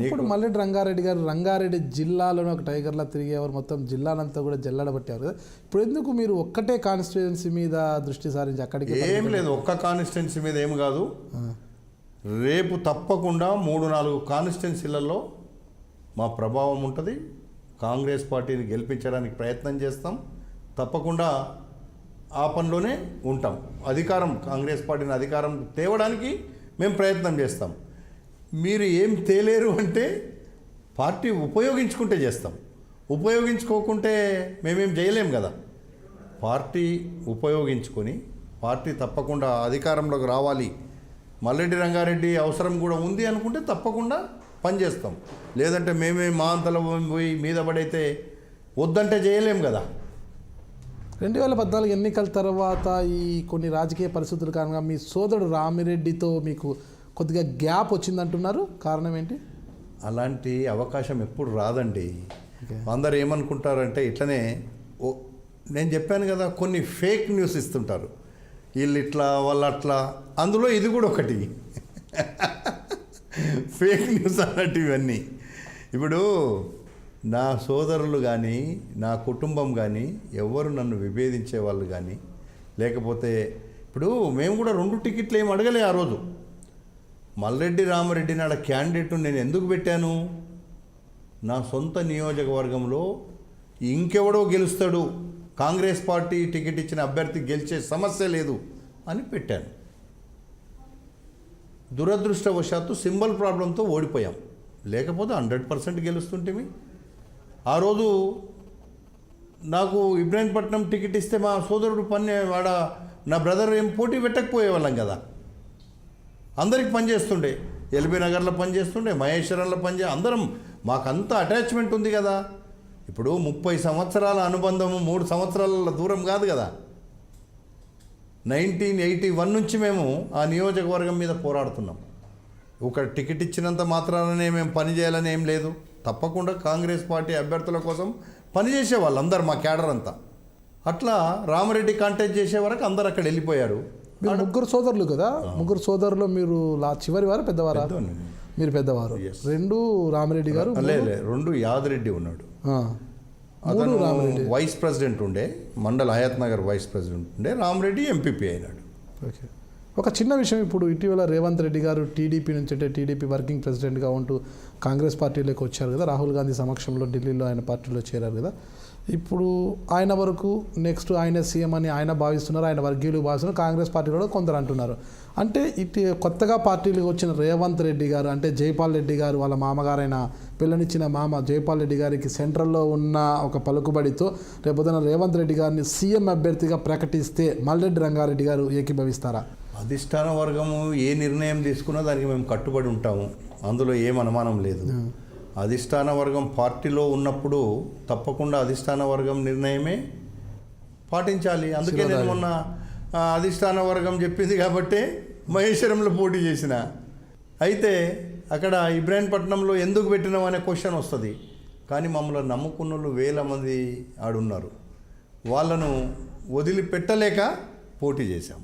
ఇప్పుడు మల్లెడ్డి రంగారెడ్డి గారు రంగారెడ్డి జిల్లాలోనే ఒక టైగర్లా తిరిగేవారు, మొత్తం జిల్లానంతా కూడా జల్లడబట్టారు కదా. ఇప్పుడు ఎందుకు మీరు ఒక్కటే కాన్స్టిట్యుయెన్సీ మీద దృష్టి సారించి అక్కడికి? ఏం లేదు, ఒక్క కాన్స్టిట్యుయెన్సీ మీద ఏం కాదు. రేపు తప్పకుండా 3-4 కాన్స్టిట్యుయెన్సీలలో మా ప్రభావం ఉంటుంది. కాంగ్రెస్ పార్టీని గెలిపించడానికి ప్రయత్నం చేస్తాం. తప్పకుండా ఆ పనిలోనే ఉంటాం. కాంగ్రెస్ పార్టీని అధికారం తేవడానికి మేము ప్రయత్నం చేస్తాం. మీరు ఏం తేలేరు అంటే పార్టీ ఉపయోగించుకుంటే చేస్తాం, ఉపయోగించుకోకుంటే మేమేం చేయలేం కదా. పార్టీ ఉపయోగించుకొని పార్టీ తప్పకుండా అధికారంలోకి రావాలి, మల్లెడ్డి రంగారెడ్డి అవసరం కూడా ఉంది అనుకుంటే తప్పకుండా పనిచేస్తాం. లేదంటే మేమే మా అంతలో పోయి మీద పడైతే వద్దంటే చేయలేం కదా. 2014 ఎన్నికల తర్వాత ఈ కొన్ని రాజకీయ పరిస్థితుల కారణంగా మీ సోదరుడు రామిరెడ్డితో మీకు కొద్దిగా గ్యాప్ వచ్చిందంటున్నారు. కారణం ఏంటి? అలాంటి అవకాశం ఎప్పుడు రాదండి. అందరు ఏమనుకుంటారంటే ఇట్లనే నేను చెప్పాను కదా, కొన్ని ఫేక్ న్యూస్ ఇస్తుంటారు, వీళ్ళు ఇట్లా వాళ్ళు అట్లా. అందులో ఇది కూడా ఒకటి ఫేక్ న్యూస్ అన్నట్టు ఇవన్నీ. ఇప్పుడు నా సోదరులు కానీ నా కుటుంబం కానీ ఎవరు నన్ను విభేదించే వాళ్ళు కానీ లేకపోతే ఇప్పుడు మేము కూడా 2 టికెట్లు ఏమి అడగలే ఆ రోజు. మల్లెడ్డి రామరెడ్డి నాడ క్యాండిడేట్ను నేను ఎందుకు పెట్టాను? నా సొంత నియోజకవర్గంలో ఇంకెవడో గెలుస్తాడు, కాంగ్రెస్ పార్టీ టికెట్ ఇచ్చిన అభ్యర్థి గెలిచే సమస్య లేదు అని పెట్టాను. దురదృష్టవశాత్తు సింబల్ ప్రాబ్లంతో ఓడిపోయాం. లేకపోతే 100% గెలుస్తుంటేమి. ఆ రోజు నాకు ఇబ్రాహీంపట్నం టికెట్ ఇస్తే మా సోదరుడు నా బ్రదర్ ఏం పోటీ పెట్టకపోయేవాళ్ళం కదా. అందరికి పనిచేస్తుండే, ఎల్బీ నగర్లో పనిచేస్తుండే, మహేశ్వరంలో అందరం మాకంతా అటాచ్మెంట్ ఉంది కదా. ఇప్పుడు 30 సంవత్సరాల అనుబంధము 3 సంవత్సరాల దూరం కాదు కదా. 1981 నుంచి మేము ఆ నియోజకవర్గం మీద పోరాడుతున్నాం. ఒక టికెట్ ఇచ్చినంత మాత్రాననే మేము పని చేయాలని ఏం లేదు. తప్పకుండా కాంగ్రెస్ పార్టీ అభ్యర్థుల కోసం పనిచేసే వాళ్ళందరూ మా క్యాడర్ అంతా. అట్లా రామరెడ్డి కాంటాక్ట్ చేసే వరకు అందరు అక్కడ వెళ్ళిపోయారు. మీరు 3 సోదరులు కదా, 3 సోదరులు మీరు చివరి వారు పెద్దవారా? మీరు పెద్దవారు. 2 రామరెడ్డి గారు, 2 యాదరెడ్డి ఉన్నాడు. అతను వైస్ ప్రెసిడెంట్ ఉండే, మండల్ హయత్ నగర్ వైస్ ప్రెసిడెంట్ ఉండే. రామరెడ్డి ఎంపీపీ అయినాడు. ఓకే. ఒక చిన్న విషయం, ఇప్పుడు ఇటీవల రేవంత్ రెడ్డి గారు టీడీపీ నుంచి అంటే టీడీపీ వర్కింగ్ ప్రెసిడెంట్గా ఉంటూ కాంగ్రెస్ పార్టీలోకి వచ్చారు కదా. రాహుల్ గాంధీ సమక్షంలో ఢిల్లీలో ఆయన పార్టీలో చేరారు కదా. ఇప్పుడు ఆయన వరకు నెక్స్ట్ ఆయన సీఎం అని ఆయన భావిస్తున్నారు, ఆయన వర్గీయులు భావిస్తున్నారు, కాంగ్రెస్ పార్టీలో కొందరు అంటున్నారు. అంటే ఇటు కొత్తగా పార్టీలకు వచ్చిన రేవంత్ రెడ్డి గారు అంటే జైపాల్ రెడ్డి గారు వాళ్ళ మామగారైన పిల్లనిచ్చిన మామ జైపాల్ రెడ్డి గారికి సెంట్రల్లో ఉన్న ఒక పలుకుబడితో రేపొద్దున రేవంత్ రెడ్డి గారిని సీఎం అభ్యర్థిగా ప్రకటిస్తే మల్లెడ్డి రంగారెడ్డి గారు ఏకీభవిస్తారా? అధిష్టాన వర్గము ఏ నిర్ణయం తీసుకున్నా దానికి మేము కట్టుబడి ఉంటాము, అందులో ఏం అనుమానం లేదు. అధిష్టాన వర్గం పార్టీలో ఉన్నప్పుడు తప్పకుండా అధిష్టాన వర్గం నిర్ణయమే పాటించాలి. అందుకే నేను మొన్న అధిష్టాన వర్గం చెప్పింది కాబట్టి మహేశ్వరంలో పోటీ చేసిన. అయితే అక్కడ ఇబ్రాహీంపట్నంలో ఎందుకు పెట్టినాం అనే క్వశ్చన్ వస్తుంది. కానీ మమ్మల్ని నమ్ముకున్న వాళ్ళు 1000 మంది ఆడున్నారు. వాళ్ళను వదిలిపెట్టలేక పోటీ చేశాం.